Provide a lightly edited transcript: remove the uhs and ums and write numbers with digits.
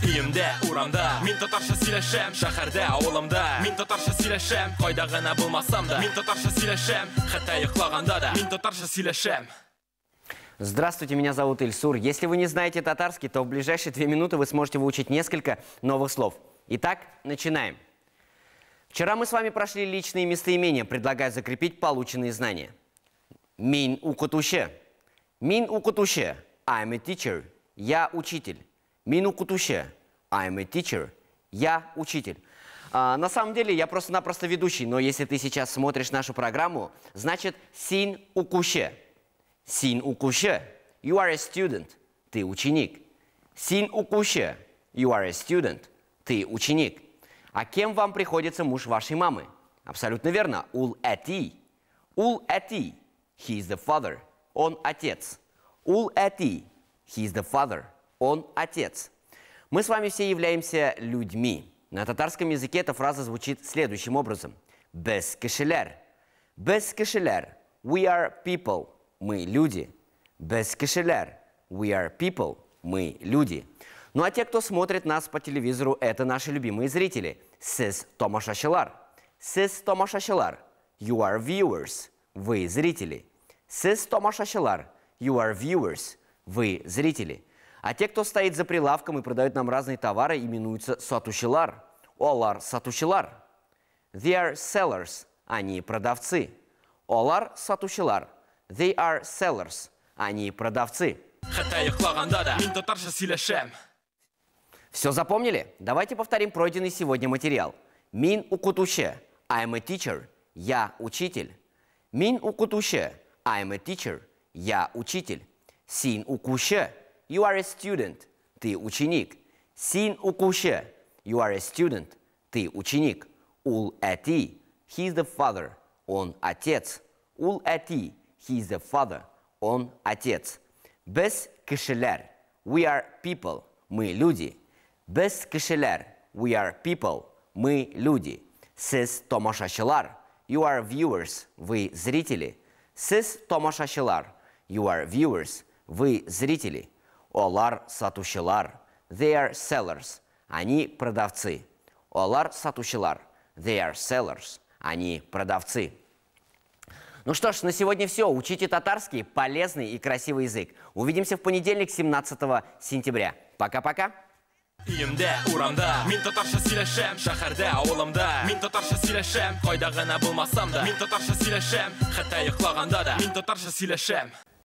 Үйімде, урамда, мен татарша сөйлешем. Шәһәрдә, ауылымда, мен татарша сөйлешем. Кайда гына булмасам да, мен татарша сөйлешем. Хәтта йоклаганда да, мен татарша сөйлешем. Здравствуйте, меня зовут Ильсур. Если вы не знаете татарский, то в ближайшие 2 минуты вы сможете выучить несколько новых слов. Итак, начинаем. Вчера мы с вами прошли личные местоимения. Предлагаю закрепить полученные знания. Мин укутуше. Мин укутуше. I'm a teacher. Я учитель. Мин укутуше. I'm a teacher. Я учитель. На самом деле я просто-напросто ведущий, но если ты сейчас смотришь нашу программу, значит син укуше. Син укуше. You are a student. Ты ученик. Син укуше. You are a student. Ты ученик. А кем вам приходится муж вашей мамы? Абсолютно верно. Ул эти. Ул эти. He is the father. Он отец. Ул эти. He is the father. Он отец. Мы с вами все являемся людьми. На татарском языке эта фраза звучит следующим образом. Без кешелер. Без кешелер. We are people. Мы люди. Без кешелер. We are people. Мы люди. Ну а те, кто смотрит нас по телевизору, это наши любимые зрители. Сіз томашашылар. Сіз томашашылар. You are viewers. Вы зрители. Сіз томашашылар. You are viewers. Вы зрители. А те, кто стоит за прилавком и продают нам разные товары, именуются сатушилар. Олар сатушилар. They are sellers. Они продавцы. Олар сатушилар. They are sellers. Они продавцы. Все запомнили? Давайте повторим пройденный сегодня материал. Мин укутуше. I'm a teacher. Я учитель. Мин укутуше. I'm a teacher. Я учитель. Син укуше. You are a student. Ты ученик. Син укуше. You are a student. Ты ученик. Ул эти. He is the father. Он отец. Ул эти. He is the father. Он отец. Без кешелер. We are people. Мы люди. Без кешелер. We are people. Мы люди. Сіз томашашылар. You are viewers. Вы зрители. Сіз томашашылар. You are viewers. Вы зрители. Олар сатушылар. They are sellers. Они продавцы. Олар сатушылар. They are sellers. Они продавцы. Ну что ж, на сегодня все. Учите татарский, полезный и красивый язык. Увидимся в понедельник, 17 сентября. Пока-пока. Үйімде, урамда, мен татарша сөйлешем. Шәһәрдә, ауылымда, мен татарша сөйлешем. Кайда гына булмасам да, мен татарша сөйлешем. Хәтта йоклаганда да, мен татарша сөйлешем.